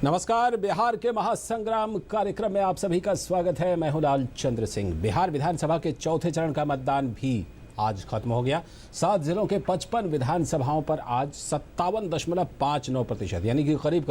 नमस्कार। बिहार के महासंग्राम कार्यक्रम में आप सभी का स्वागत है। मैं हूं लाल चंद्र सिंह। बिहार विधानसभा के चौथे चरण का मतदान भी आज खत्म हो गया। 7 जिलों के 55 विधानसभाओं पर आज 57.59% यानी कि करीब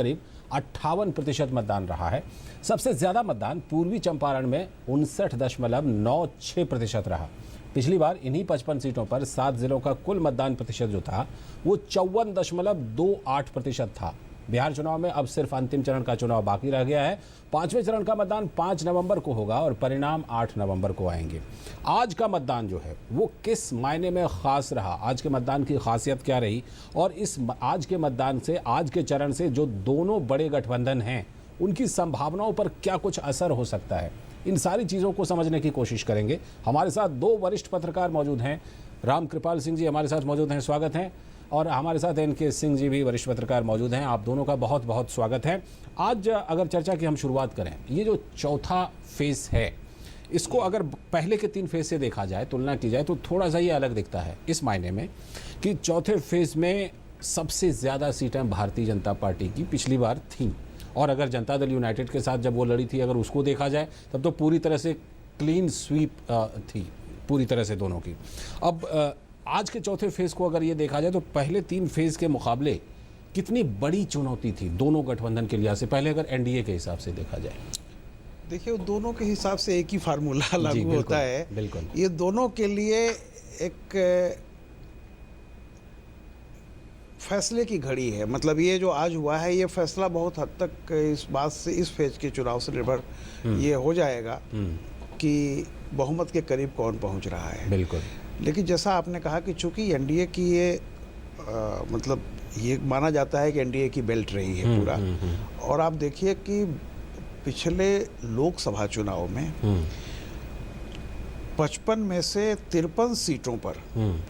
58% मतदान रहा है। सबसे ज्यादा मतदान पूर्वी चंपारण में 59.96% रहा। पिछली बार इन्हीं 55 सीटों पर 7 जिलों का कुल मतदान प्रतिशत जो था वो 54.28% था। बिहार चुनाव में अब सिर्फ अंतिम चरण का चुनाव बाकी रह गया है। 5वें चरण का मतदान 5 नवंबर को होगा और परिणाम 8 नवंबर को आएंगे। आज का मतदान जो है वो किस मायने में खास रहा, आज के मतदान की खासियत क्या रही और इस आज के मतदान से, आज के चरण से जो दोनों बड़े गठबंधन हैं उनकी संभावनाओं पर क्या कुछ असर हो सकता है, इन सारी चीज़ों को समझने की कोशिश करेंगे। हमारे साथ 2 वरिष्ठ पत्रकार मौजूद हैं। राम कृपाल सिंह जी हमारे साथ मौजूद हैं, स्वागत है। और हमारे साथ NK सिंह जी भी वरिष्ठ पत्रकार मौजूद हैं। आप दोनों का बहुत बहुत स्वागत है। आज अगर चर्चा की हम शुरुआत करें, ये जो चौथा फेज है इसको अगर पहले के 3 फेज से देखा जाए, तुलना की जाए तो थोड़ा सा ये अलग दिखता है इस मायने में कि चौथे फेज में सबसे ज़्यादा सीटें भारतीय जनता पार्टी की पिछली बार थीं। और अगर जनता दल यूनाइटेड के साथ जब वो लड़ी थी, अगर उसको देखा जाए तब तो पूरी तरह से क्लीन स्वीप थी पूरी तरह से दोनों की। अब आज के चौथे फेज को अगर ये देखा जाए तो पहले 3 फेज के मुकाबले कितनी बड़ी चुनौती थी दोनों गठबंधन के लिहाज से, पहले अगर NDA के हिसाब से देखा जाए। देखिए, दोनों के हिसाब से एक ही फार्मूला लागू होता है। बिल्कुल। ये दोनों के लिए एक फैसले की घड़ी है। मतलब ये जो आज हुआ है ये फैसला बहुत हद तक इस बात से, इस फेज के चुनाव से निर्भर ये हो जाएगा कि बहुमत के करीब कौन पहुंच रहा है। बिल्कुल। लेकिन जैसा आपने कहा कि चूंकि NDA की ये मतलब ये माना जाता है कि NDA की बेल्ट रही है पूरा। और आप देखिए कि पिछले लोकसभा चुनाव में 55 में से 53 सीटों पर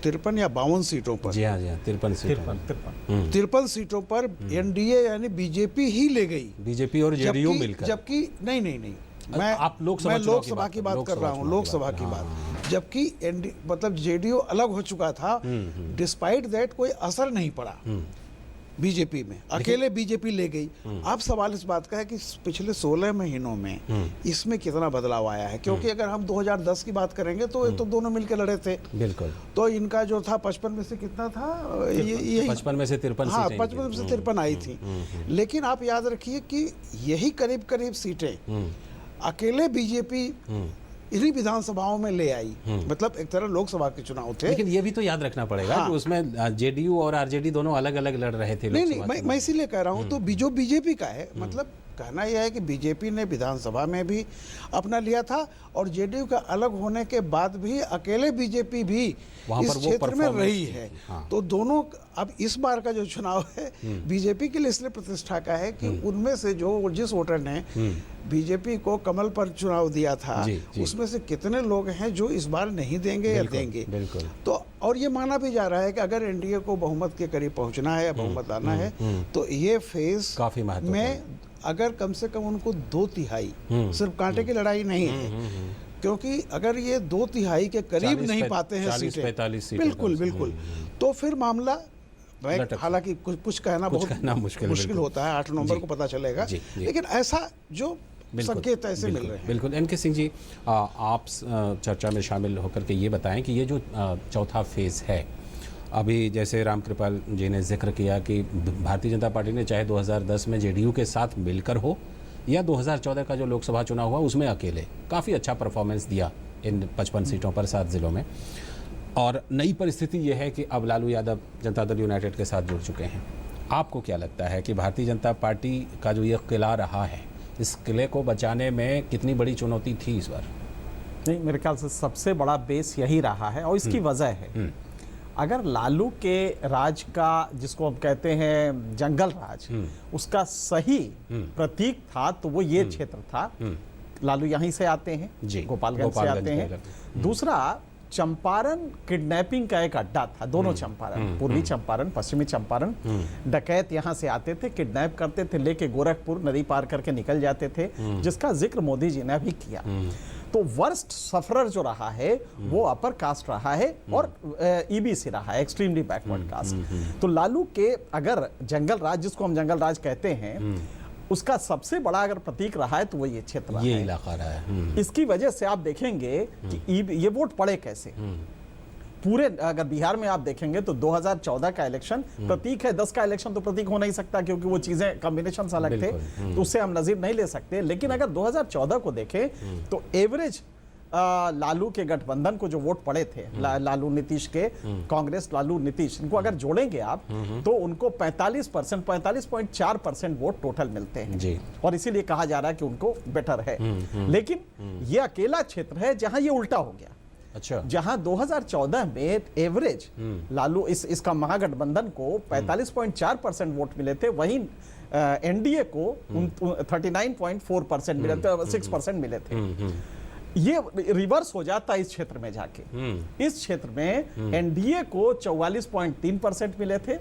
53 या 52 सीटों पर, जी हाँ 53 सीटों पर NDA यानी बीजेपी ही ले गई। बीजेपी और JDU मिलकर। जबकि नहीं आप मैं लोकसभा की बात कर रहा हूँ, लोकसभा की बात। जबकि मतलब JDU अलग हो चुका था, डिस्पाइट दैट कोई असर नहीं पड़ा बीजेपी में, अकेले बीजेपी ले गई। अब सवाल इस बात का है कि पिछले 16 महीनों में इसमें कितना बदलाव आया है। क्योंकि अगर हम 2010 की बात करेंगे तो ये तो दोनों मिलकर लड़े थे। बिल्कुल। तो इनका जो था 55 में से कितना था, ये 55 में से 53। हाँ, 55 में से 53 आई थी। लेकिन आप याद रखिए कि यही करीब सीटें अकेले बीजेपी इन्हीं विधानसभाओं में ले आई। मतलब एक तरह लोकसभा के चुनाव थे। लेकिन ये भी तो याद रखना पड़ेगा कि उसमें JDU और RJD दोनों अलग अलग लड़ रहे थे। नहीं, मैं इसीलिए कह रहा हूँ। तो जो बीजेपी का है, मतलब कहना यह है कि बीजेपी ने विधानसभा में भी अपना लिया था और JDU का अलग होने के बाद भी अकेले बीजेपी भी इस क्षेत्र में रही है। तो दोनों, अब इस बार का जो चुनाव है बीजेपी के लिए इसलिए प्रतिष्ठा का है कि उनमें से जो जिस वोटर ने बीजेपी को कमल पर चुनाव दिया था, उसमें से कितने लोग हैं जो इस बार नहीं देंगे या देंगे। तो और ये माना भी जा रहा है कि अगर NDA को बहुमत के करीब पहुंचना है या बहुमत लाना है तो ये फेज काफी में अगर कम से कम उनको 2/3, सिर्फ कांटे की लड़ाई नहीं है, क्योंकि अगर ये 2/3 के करीब नहीं पाते हैं सीटें, बिल्कुल, तो फिर मामला, हालांकि कुछ कहना बहुत मुश्किल होता है। 8 नवंबर को पता चलेगा। लेकिन ऐसा जो संकेत ऐसे मिल रहे हैं। बिल्कुल। NK सिंह जी, आप चर्चा में शामिल होकर के ये बताएं कि ये जो चौथा फेज है, अभी जैसे राम कृपाल जी ने जिक्र किया कि भारतीय जनता पार्टी ने चाहे 2010 में JDU के साथ मिलकर हो या 2014 का जो लोकसभा चुनाव हुआ उसमें अकेले काफ़ी अच्छा परफॉर्मेंस दिया इन 55 सीटों पर 7 जिलों में। और नई परिस्थिति ये है कि अब लालू यादव जनता दल यूनाइटेड के साथ जुड़ चुके हैं। आपको क्या लगता है कि भारतीय जनता पार्टी का जो ये किला रहा है, इस किले को बचाने में कितनी बड़ी चुनौती थी इस बार? नहीं, मेरे ख्याल से सबसे बड़ा बेस यही रहा है और इसकी वजह है, अगर लालू के राज का, जिसको हम कहते हैं जंगल राज, उसका सही प्रतीक था तो वो ये क्षेत्र था। लालू यहीं से आते हैं, गोपालगंज से आते हैं। दूसरा, चंपारण किडनैपिंग का एक अड्डा था। दोनों चंपारण, पूर्वी चंपारण, पश्चिमी चंपारण, डकैत यहाँ से आते थे, किडनैप करते थे, लेके गोरखपुर नदी पार करके निकल जाते थे, जिसका जिक्र मोदी जी ने भी किया। तो वर्स्ट सफरर जो रहा है वो अपर कास्ट रहा है और EBC रहा है, एक्सट्रीमली बैकवर्ड कास्ट। तो लालू के अगर जंगल राज, जिसको हम जंगल राज कहते हैं, उसका सबसे बड़ा अगर प्रतीक रहा है तो वो ये क्षेत्र ये है, इलाका रहा है। इसकी वजह से आप देखेंगे कि ये वोट पड़े कैसे। पूरे अगर बिहार में आप देखेंगे तो 2014 का इलेक्शन प्रतीक है, 10 का इलेक्शन तो प्रतीक हो नहीं सकता क्योंकि वो चीजें कॉम्बिनेशन अलग थे, तो उससे हम नजीर नहीं ले सकते। लेकिन अगर 2014 को देखें तो एवरेज लालू के गठबंधन को जो वोट पड़े थे, लालू नीतीश के, कांग्रेस लालू नीतीश, इनको अगर जोड़ेंगे आप तो उनको 45%, 45.4% वोट टोटल मिलते हैं जी। और इसीलिए कहा जा रहा है कि उनको बेटर है। लेकिन ये अकेला क्षेत्र है जहां ये उल्टा हो गया। अच्छा, जहां 2014 में एवरेज लालू इसका महागठबंधन को 45.4% वोट मिले थे, वहीं एनडीए को 39.4% मिले थे, 6% मिले थे। ये रिवर्स हो जाता है इस क्षेत्र में जाके। इस क्षेत्र में एनडीए को 44.3% मिले थे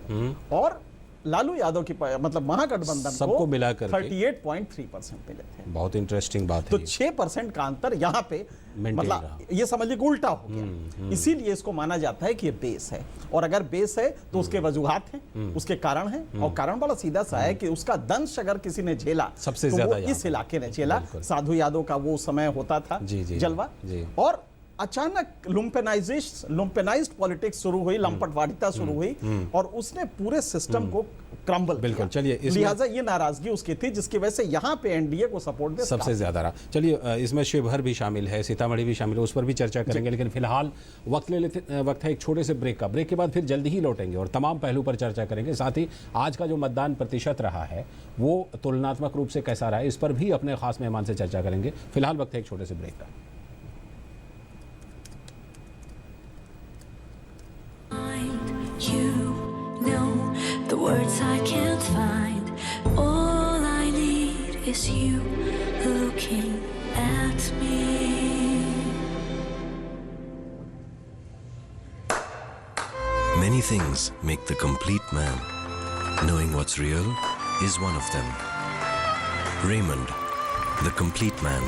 और लालू यादव की मतलब महागठबंधन सबको मिलाकर 38.3% मिले थे। बहुत इंटरेस्टिंग बात तो है। 6% का अंतर यहाँ पे मतलब ये समझ लीजिए उल्टा हो गया। इसीलिए इसको माना जाता है कि ये बेस है, और अगर बेस है तो उसके वजूहात हैं, उसके कारण हैं, और कारण बड़ा सीधा सा है कि उसका दंश अगर किसी ने झेला सबसे तो ज्यादा वो इस इलाके ने झेला। साधु यादव का वो समय होता था जलवा, और अचानक लुम्पेनाइज्ड पॉलिटिक्स शुरू हुई, लंपटवादिता शुरू हुई, और उसने पूरे सिस्टम को क्रम्बल बिल्कुल। चलिए, लिहाजा ये नाराजगी उसकी थी जिसकी वजह से यहाँ पे एनडीए को सपोर्ट दे सबसे ज्यादा रहा। चलिए, इसमें शिवहर भी शामिल है, सीतामढ़ी भी शामिल है, उस पर भी चर्चा करेंगे, लेकिन फिलहाल वक्त है एक छोटे से ब्रेक का। ब्रेक के बाद फिर जल्दी ही लौटेंगे और तमाम पहलू पर चर्चा करेंगे। साथ ही आज का जो मतदान प्रतिशत रहा है वो तुलनात्मक रूप से कैसा रहा है, इस पर भी अपने खास मेहमान से चर्चा करेंगे। फिलहाल वक्त है एक छोटे से ब्रेक का। The words I can't find, all I need is you looking at me. Many things make the complete man. Knowing what's real is one of them. Raymond, the complete man.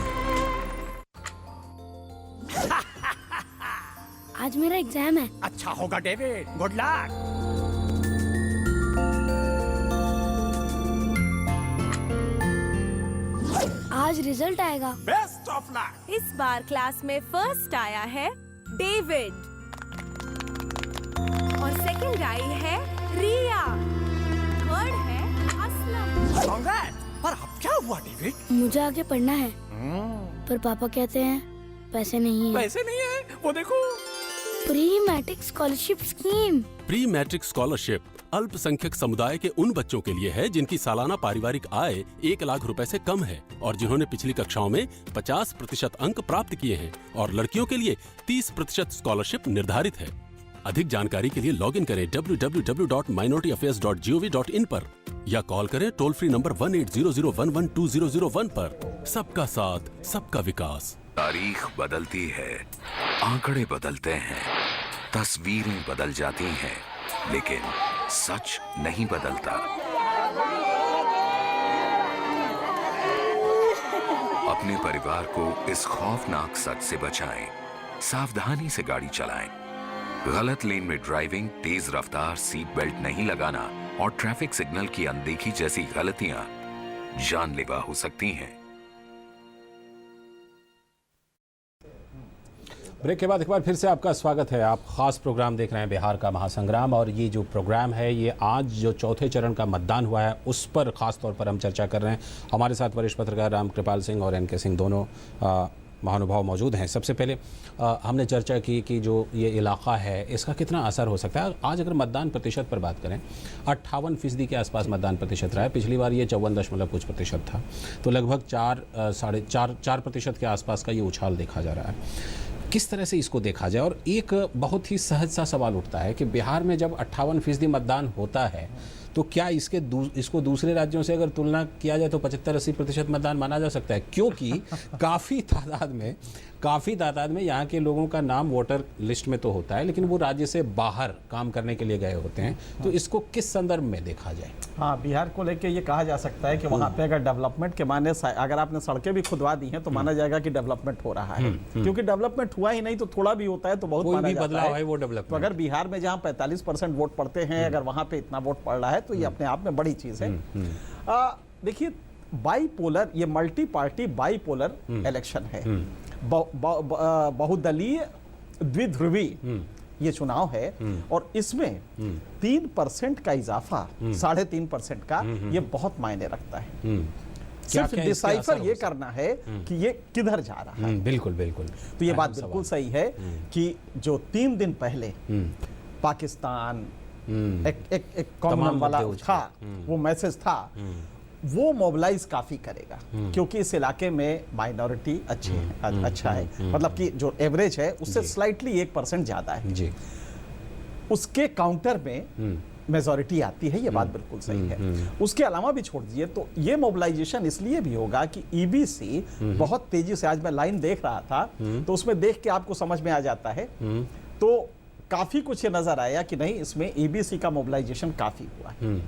आज मेरा exam है। अच्छा होगा David, good luck. आज result आएगा। Best of luck. इस बार class में first आया है डेविड और सेकंड आई है रिया, थर्ड है असलम। कांग्रेस। पर अब क्या हुआ डेविड? मुझे आगे पढ़ना है, पर पापा कहते हैं पैसे नहीं है। पैसे नहीं है, वो देखो। Pre matric scholarship scheme. Pre matric scholarship अल्पसंख्यक समुदाय के उन बच्चों के लिए है जिनकी सालाना पारिवारिक आय 1 लाख रुपए से कम है और जिन्होंने पिछली कक्षाओं में 50% अंक प्राप्त किए हैं, और लड़कियों के लिए 30% स्कॉलरशिप निर्धारित है। अधिक जानकारी के लिए लॉग इन करें www.minorityAffairs.gov.in पर या कॉल करें टोल फ्री नंबर 1800112001 पर। सबका साथ, सबका विकास। तारीख बदलती है, आंकड़े बदलते हैं, तस्वीरें बदल जाती हैं, लेकिन सच नहीं बदलता। अपने परिवार को इस खौफनाक सच से बचाएं, सावधानी से गाड़ी चलाएं। गलत लेन में ड्राइविंग, तेज रफ्तार, सीट बेल्ट नहीं लगाना और ट्रैफिक सिग्नल की अनदेखी जैसी गलतियां जानलेवा हो सकती हैं। ब्रेक के बाद एक बार फिर से आपका स्वागत है। आप खास प्रोग्राम देख रहे हैं बिहार का महासंग्राम, और ये जो प्रोग्राम है ये आज जो चौथे चरण का मतदान हुआ है उस पर खास तौर पर हम चर्चा कर रहे हैं। हमारे साथ वरिष्ठ पत्रकार रामकृपाल सिंह और एनके सिंह दोनों महानुभाव मौजूद हैं। सबसे पहले हमने चर्चा की कि जो ये इलाका है इसका कितना असर हो सकता है। आज अगर मतदान प्रतिशत पर बात करें, 58% के आसपास मतदान प्रतिशत रहा है। पिछली बार ये 54.कुछ% था, तो लगभग 4.5% के आसपास का ये उछाल देखा जा रहा है। किस तरह से इसको देखा जाए? और एक बहुत ही सहज सा सवाल उठता है कि बिहार में जब 58% मतदान होता है तो क्या इसको दूसरे राज्यों से अगर तुलना किया जाए तो 75-80% मतदान माना जा सकता है, क्योंकि काफ़ी तादाद में यहाँ के लोगों का नाम वोटर लिस्ट में तो होता है, लेकिन वो राज्य से बाहर काम करने के लिए गए होते हैं। तो इसको किस संदर्भ में देखा जाए? हाँ, बिहार को लेके ये कहा जा सकता है कि वहाँ पे अगर डेवलपमेंट के माने अगर आपने सड़कें भी खुदवा दी हैं तो माना जाएगा कि डेवलपमेंट हो रहा है, क्योंकि डेवलपमेंट हुआ ही नहीं तो थोड़ा भी होता है तो बहुत माना जाता है वो डेवलपमेंट। तो अगर बिहार में जहाँ 45% वोट पड़ते हैं, अगर वहाँ पे इतना वोट पड़ रहा है तो ये अपने आप में बड़ी चीज़ है। देखिए, बाईपोलर, ये मल्टी पार्टी बाईपोलर इलेक्शन है, बहुदलीय द्विध्रुवी ये चुनाव है, और इसमें 3% का इजाफा, 3.5% का, ये बहुत मायने रखता है। सिर्फ डिसाइफर ये करना है कि ये किधर जा रहा है। बिल्कुल बिल्कुल। तो ये बात बिल्कुल सही है कि जो 3 दिन पहले पाकिस्तान एक कॉमन वाला था, वो मैसेज था, वो मोबिलाइज काफी करेगा, क्योंकि इस इलाके में माइनॉरिटी अच्छा है, मतलब कि जो एवरेज है उससे स्लाइटली 1% ज्यादा है जी। उसके काउंटर में मेजॉरिटी आती है, ये बात बिल्कुल सही है। उसके अलावा भी छोड़ दीजिए तो ये मोबिलाइजेशन इसलिए भी होगा कि ईबीसी बहुत तेजी से, आज मैं लाइन देख रहा था तो उसमें देख के आपको समझ में आ जाता है, तो काफी कुछ ये नजर आया कि नहीं, इसमें ईबीसी का मोबिलाइजेशन काफी हुआ है।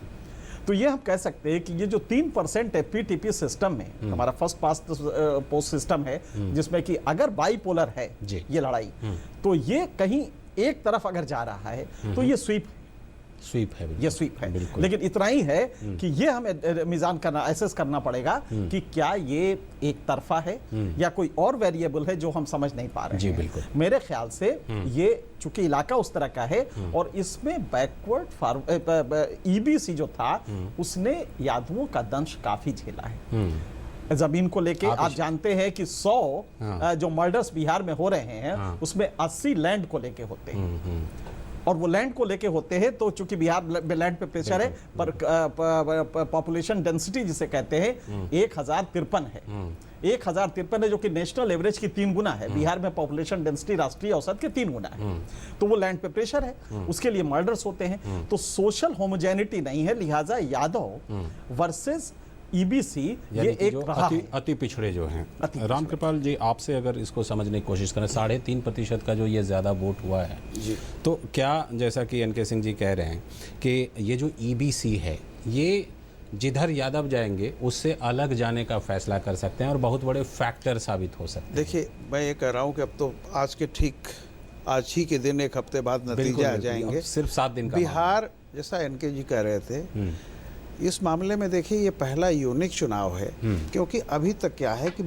तो ये हम कह सकते हैं कि ये जो 3% एफपीटीपी सिस्टम में हमारा फर्स्ट पास्ट पोस्ट सिस्टम है, जिसमें कि अगर बाईपोलर है ये लड़ाई, तो ये कहीं एक तरफ अगर जा रहा है तो ये स्वीप है, ये स्वीप है। लेकिन इतना ही है कि ये हमें मिजान करना, एसेस करना पड़ेगा कि क्या ये एक तरफा है या कोई और वेरिएबल है जो हम समझ नहीं पा रहे हैं। बिल्कुल। मेरे ख्याल से ये चूंकि इलाका उस तरह का है और इसमें बैकवर्ड फॉरवर्ड ईबीसी जो था उसने यादवों का दंश काफी झेला है। जमीन को लेके आप जानते हैं कि 100 जो मर्डर्स बिहार में हो रहे हैं उसमें 80 लैंड को लेके होते हैं, और वो लैंड को लेके होते हैं तो चूंकि बिहार में लैंड पे प्रेशर है, पर पॉपुलेशन डेंसिटी जिसे कहते हैं 1053 है, 1053 है, जो कि नेशनल एवरेज की 3 गुना है। बिहार में पॉपुलेशन डेंसिटी राष्ट्रीय औसत के 3 गुना है, तो वो लैंड पे प्रेशर है, उसके लिए मर्डर्स होते हैं। तो सोशल होमोजेनिटी नहीं है, लिहाजा यादव वर्सेस ईबीसी ये एक रहा है। अति पिछड़े जो हैं। रामकृपाल जी, आपसे अगर इसको समझने की कोशिश करें, 3.5% का जो ये ज़्यादा वोट हुआ है जी, तो क्या, जैसा कि एनके सिंह जी कह रहे हैं कि ये जो ईबीसी है, ये जिधर यादव जाएंगे उससे अलग जाने का फैसला कर सकते हैं और बहुत बड़े फैक्टर साबित हो सकते हैं। देखिए, मैं ये कह रहा हूँ कि अब तो आज ही के दिन, एक हफ्ते बाद नतीजे आ जाएंगे। सिर्फ 7 दिन का बिहार, जैसा एनके जी कह रहे थे, इस मामले में देखिए ये पहला यूनिक चुनाव है, क्योंकि अभी तक क्या है कि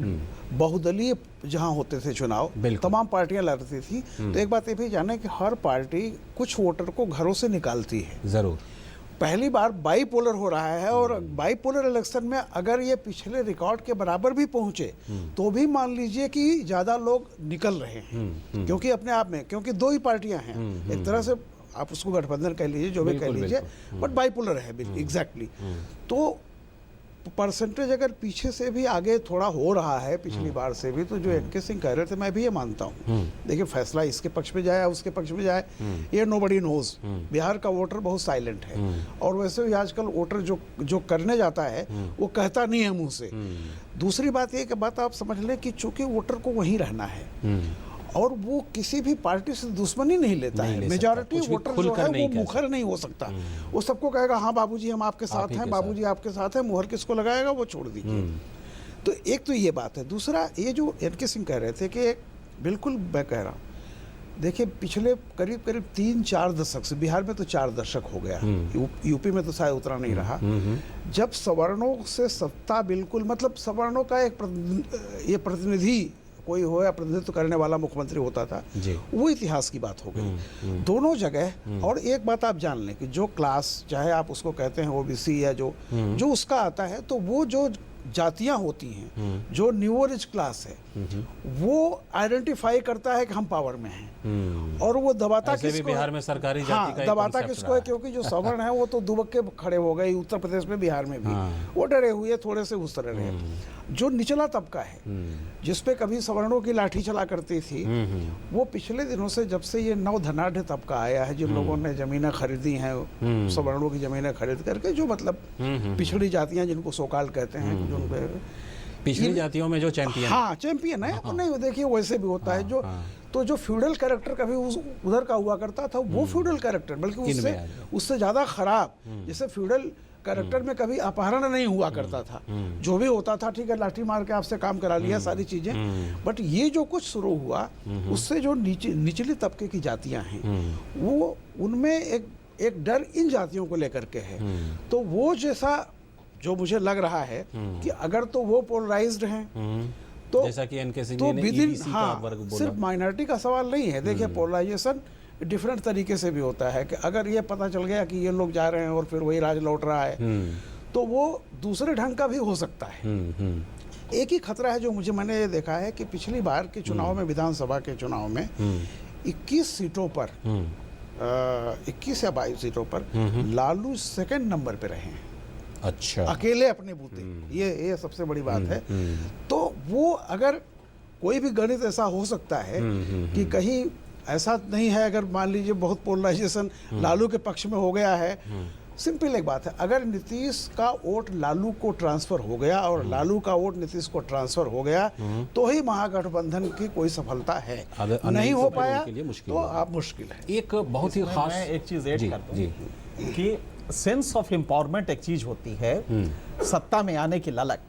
बहुदलीय जहां होते थे चुनाव, तमाम पार्टियां लड़ती थी, तो एक बात ये भी जाने कि हर पार्टी कुछ वोटर को घरों से निकालती है। जरूर। पहली बार बाईपोलर हो रहा है, और बाईपोलर इलेक्शन में अगर ये पिछले रिकॉर्ड के बराबर भी पहुंचे तो भी मान लीजिए कि ज्यादा लोग निकल रहे हैं, क्योंकि अपने आप में, क्योंकि 2 ही पार्टियां हैं, एक तरह से आप उसको गठबंधन कह लीजिए, जो भी कह लीजिए, बट बाईपोलर है एग्जैक्टली। तो परसेंटेज अगर पीछे से भी आगे थोड़ा हो रहा है पिछली बार से भी, तो जो एनके सिंह कह रहे थे, मैं भी ये मानता हूँ। देखिए, फैसला इसके पक्ष में जाए उसके पक्ष में जाए, ये नोबडी नोज। बिहार का वोटर बहुत साइलेंट है, और वैसे भी आजकल वोटर जो करने जाता है वो कहता नहीं है मुंह से। दूसरी बात ये कि बात आप समझ लें कि चूंकि वोटर को वहीं रहना है और वो किसी भी पार्टी से दुश्मनी नहीं लेता है, मेजॉरिटी वोटर जो है वो मुखर नहीं हो सकता। वो सबको कहेगा हाँ बाबूजी हम आपके साथ हैं, बाबूजी आपके साथ हैं, मुहर किसको लगाएगा वो छोड़ दीजिए। तो एक तो ये बात है। दूसरा, ये जो एनके सिंह कह रहे थे कि बिल्कुल मैं कह रहा हूँ, देखिए पिछले करीब 3-4 दशक से, बिहार में तो 4 दशक हो गया, यूपी में तो शायद उतना नहीं रहा, जब सवर्णों से सत्ता बिल्कुल, मतलब सवर्णों का एक प्रतिनिधि कोई हो या प्रतिनिधित्व करने वाला मुख्यमंत्री होता था, वो इतिहास की बात हो गई दोनों जगह। और एक बात आप जान लें कि जो क्लास, चाहे आप उसको कहते हैं ओबीसी या जो उसका आता है, तो वो जो जातियां होती हैं, जो न्यू रिच क्लास है, वो आइडेंटिफाई करता है कि हम पावर में हैं, और वो दबाता किसको, बिहार में सरकारी जाति का दबाता किसको है, क्योंकि जो सवर्ण है वो तो दुबक के खड़े हो गए, उत्तर प्रदेश में, बिहार में भी वो डरे हुए थोड़े से उस तरह रहे। जो निचला तबका है, जिसपे कभी सवर्णों की लाठी चला करती थी, वो पिछले दिनों से, जब से ये नवधनाढ़ तबका आया है, जिन लोगों ने जमीनें खरीदी हैं, सवर्णों की जमीनें खरीद करके, जो मतलब पिछड़ी जातियां जिनको सोकाल कहते हैं, पिछड़ी जातियों में जो चैंपियन, हाँ चैंपियन है, नहीं देखिए वैसे भी होता है जो, तो जो फ्यूडल कैरेक्टर कभी उधर का हुआ करता था, वो फ्यूडल कैरेक्टर, बल्कि उससे ज्यादा खराब, जैसे फ्यूडल कैरेक्टर में कभी अपहरण नहीं हुआ करता था, जो भी होता था ठीक है, लाठी मार के आपसे काम करा लिया, सारी चीजें। बट ये जो कुछ शुरू हुआ, उससे जो निचले तबके की जातियां हैं, वो उनमें एक डर इन जातियों को लेकर के है। तो वो जैसा जो मुझे लग रहा है कि अगर तो वो पोलराइज्ड हैं तो जैसा कि एनके सिंह तो जी ने विदिन EBC का हाँ वर्ग बोला। सिर्फ माइनॉरिटी का सवाल नहीं है। देखिए पोलराइजेशन डिफरेंट तरीके से भी होता है कि अगर ये पता चल गया कि ये लोग जा रहे हैं और फिर वही राज लौट रहा है तो वो दूसरे ढंग का भी हो सकता है। एक ही खतरा है जो मैंने ये देखा है कि पिछली बार के चुनाव में, विधानसभा के चुनाव में 21 सीटों पर 21 या 22 सीटों पर लालू सेकंड नंबर पे रहे हैं। अच्छा, अकेले अपने बूते, ये सबसे बड़ी बात है। तो वो अगर कोई भी गणित ऐसा हो सकता है कि कहीं ऐसा नहीं है, अगर मान लीजिए बहुत पोलराइजेशन लालू के पक्ष में हो गया है, सिंपल एक बात है, अगर नीतीश का वोट लालू को ट्रांसफर हो गया और लालू का वोट नीतीश को ट्रांसफर हो गया तो ही महागठबंधन की कोई सफलता है। नहीं हो पाया तो आप मुश्किल है। एक बहुत ही खास मैं एक चीज ऐड जी, करता जी। हूं कि सेंस ऑफ एम्पावरमेंट एक चीज होती है, सत्ता में आने की ललक,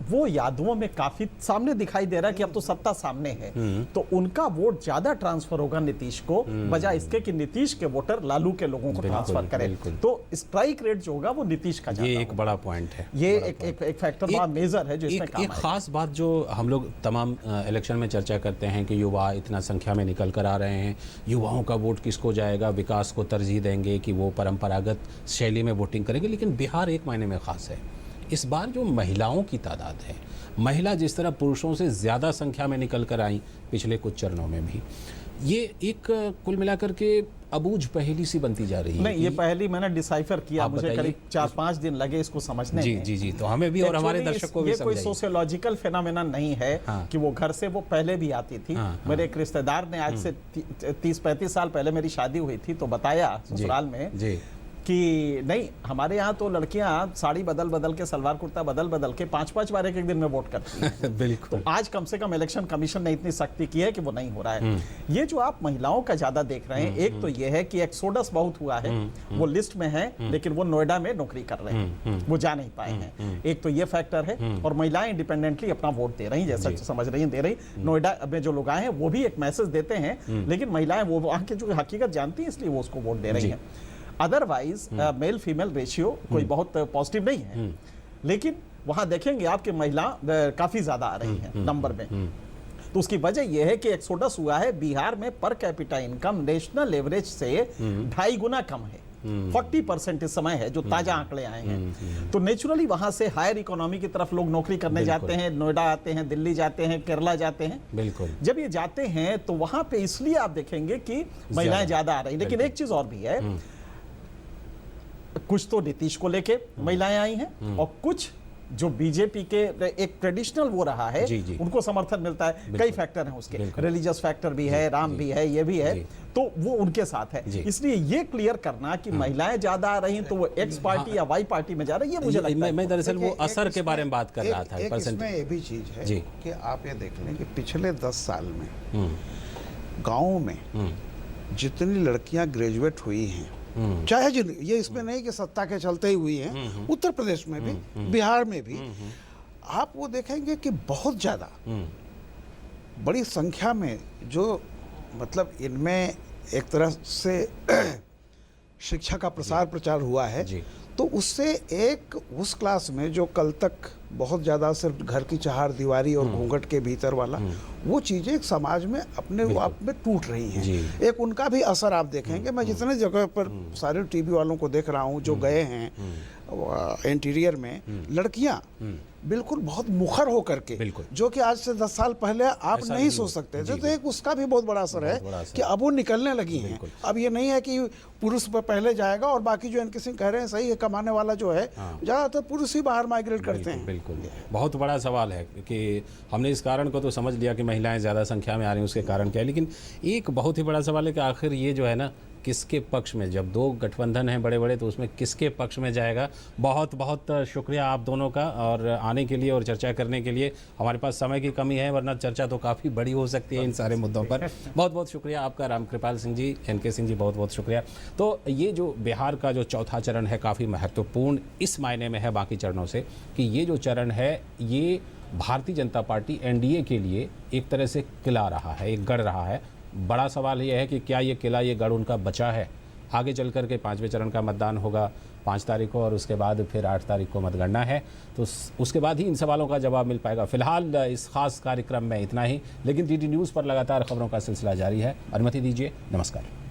वो यादवों में काफी सामने दिखाई दे रहा है कि अब तो सत्ता सामने है, तो उनका वोट ज्यादा ट्रांसफर होगा नीतीश को बजाय इसके कि नीतीश के वोटर लालू के लोगों को ट्रांसफर करें। तो स्ट्राइक रेट जो होगा वो नीतीश का ये एक बड़ा पॉइंट है। ये एक फैक्टर बड़ा मेजर है जो इसमें काम एक खास बात जो हम लोग तमाम इलेक्शन में चर्चा करते हैं कि युवा इतना संख्या में निकल कर आ रहे हैं, युवाओं का वोट किसको जाएगा, विकास को तरजीह देंगे कि वो परंपरागत शैली में वोटिंग करेंगे। लेकिन बिहार एक मायने में खास है। इस बार जो महिलाओं की तादाद है, महिला जिस तरह पुरुषों से ज़्यादा संख्या में निकल कर आई पिछले कुछ चरणों में भी, ये एक कुल मिलाकर के अबूझ पहेली सी बनती जा रही है। नहीं, ये पहली मैंने डिसाइफर किया, मुझे करीब 4-5 दिन लगे इसको समझने जी में। जी जी, तो हमें भी और हमारे दर्शक को भी ये कोई सोशियोलॉजिकल फेनोमेना नहीं है कि वो घर से वो पहले भी आती थी। मेरे एक रिश्तेदार ने आज से 30-35 साल पहले मेरी शादी हुई थी तो बताया ससुराल में कि नहीं, हमारे यहाँ तो लड़कियां साड़ी बदल बदल के, सलवार कुर्ता बदल बदल के 5-5 बार एक दिन में वोट करती हैं। बिल्कुल। तो आज कम से कम इलेक्शन कमीशन ने इतनी सख्ती की है कि वो नहीं हो रहा है। ये जो आप महिलाओं का ज्यादा देख रहे हैं, एक तो ये है कि एक्सोडस बहुत हुआ है, वो लिस्ट में है लेकिन वो नोएडा में नौकरी कर रहे हैं, वो जा नहीं पाए हैं। एक तो ये फैक्टर है, और महिलाएं इंडिपेंडेंटली अपना वोट दे रही हैं, जैसा समझ रही हैं दे रही। नोएडा में जो लोग आए हैं वो भी एक मैसेज देते हैं, लेकिन महिलाएं वो वहां की जो हकीकत जानती हैं इसलिए वो उसको वोट दे रही हैं। अदरवाइज मेल फीमेल रेशियो कोई बहुत पॉजिटिव नहीं है, लेकिन वहां देखेंगे आपके महिला काफी ज्यादा आ रही हैं नंबर में। तो उसकी वजह यह है कि एक्सोडस हुआ है। बिहार में per capita income national average से 2.5 गुना कम है, 40% इस समय है जो ताजा आंकड़े आए हैं। तो नेचुरली वहां से हायर इकोनॉमी की तरफ लोग नौकरी करने जाते हैं, नोएडा आते हैं, दिल्ली जाते हैं, केरला जाते हैं। बिल्कुल। जब ये जाते हैं तो वहां पे इसलिए आप देखेंगे कि महिलाएं ज्यादा आ रही। लेकिन एक चीज और भी है, कुछ तो नीतीश को लेके महिलाएं आई हैं और कुछ जो बीजेपी के एक ट्रेडिशनल वो रहा है जी जी। उनको समर्थन मिलता है। कई फैक्टर हैं उसके, रिलीजियस फैक्टर भी है, राम भी है, ये भी है, तो वो उनके साथ है। इसलिए ये क्लियर करना कि महिलाएं ज्यादा आ रही तो वो एक्स पार्टी या वाई पार्टी में जा रही है, मुझे लगता है। मैं दरअसल वो असर के बारे में बात कर रहा था। इसमें ये भी चीज है कि आप ये देख लें कि पिछले 10 साल में गाँव में जितनी लड़कियां ग्रेजुएट हुई हैं, चाहे जिन, ये इसमें नहीं कि सत्ता के चलते ही हुई हैं, उत्तर प्रदेश में भी, बिहार में भी, आप वो देखेंगे कि बहुत ज़्यादा बड़ी संख्या में जो मतलब इनमें एक तरह से शिक्षा का प्रसार प्रचार हुआ है, तो उससे एक उस क्लास में जो कल तक बहुत ज़्यादा सिर्फ घर की चार दीवारी और घूंघट के भीतर वाला, वो चीज़ें एक समाज में अपने आप में टूट रही हैं। एक उनका भी असर आप देखेंगे। मैं जितने जगह पर सारे टीवी वालों को देख रहा हूँ जो गए हैं इंटीरियर में, लड़कियाँ बिल्कुल बहुत मुखर होकर के, जो कि आज से 10 साल पहले आप नहीं सोच सकते थे। तो एक उसका भी बहुत बड़ा असर है कि अब वो निकलने लगी हैं। अब ये नहीं है कि पुरुष पर पहले जाएगा और बाकी जो एनके सिंह कह रहे हैं सही है, कमाने वाला जो है ज़्यादातर पुरुष ही बाहर माइग्रेट करते हैं। बिल्कुल, बहुत बड़ा सवाल है कि हमने इस कारण को तो समझ लिया कि महिलाएं ज़्यादा संख्या में आ रही हैं, उसके कारण क्या है, लेकिन एक बहुत ही बड़ा सवाल है कि आखिर ये जो है ना किसके पक्ष में, जब दो गठबंधन हैं बड़े बड़े तो उसमें किसके पक्ष में जाएगा। बहुत बहुत शुक्रिया आप दोनों का और आने के लिए और चर्चा करने के लिए। हमारे पास समय की कमी है, वरना चर्चा तो काफ़ी बड़ी हो सकती है इन सारे मुद्दों पर। बहुत बहुत शुक्रिया आपका रामकृपाल सिंह जी, एनके सिंह जी, बहुत बहुत शुक्रिया। तो ये जो बिहार का जो चौथा चरण है काफ़ी महत्वपूर्ण इस मायने में है बाकी चरणों से कि ये जो चरण है ये भारतीय जनता पार्टी एनडीए के लिए एक तरह से किला रहा है, एक गढ़ रहा है। बड़ा सवाल यह है कि क्या ये किला, ये गढ़ उनका बचा है। आगे चल कर के 5वें चरण का मतदान होगा, 5 तारीख को, और उसके बाद फिर 8 तारीख को मतगणना है। तो उसके बाद ही इन सवालों का जवाब मिल पाएगा। फिलहाल इस खास कार्यक्रम में इतना ही, लेकिन डीडी न्यूज़ पर लगातार खबरों का सिलसिला जारी है। अनुमति दीजिए, नमस्कार।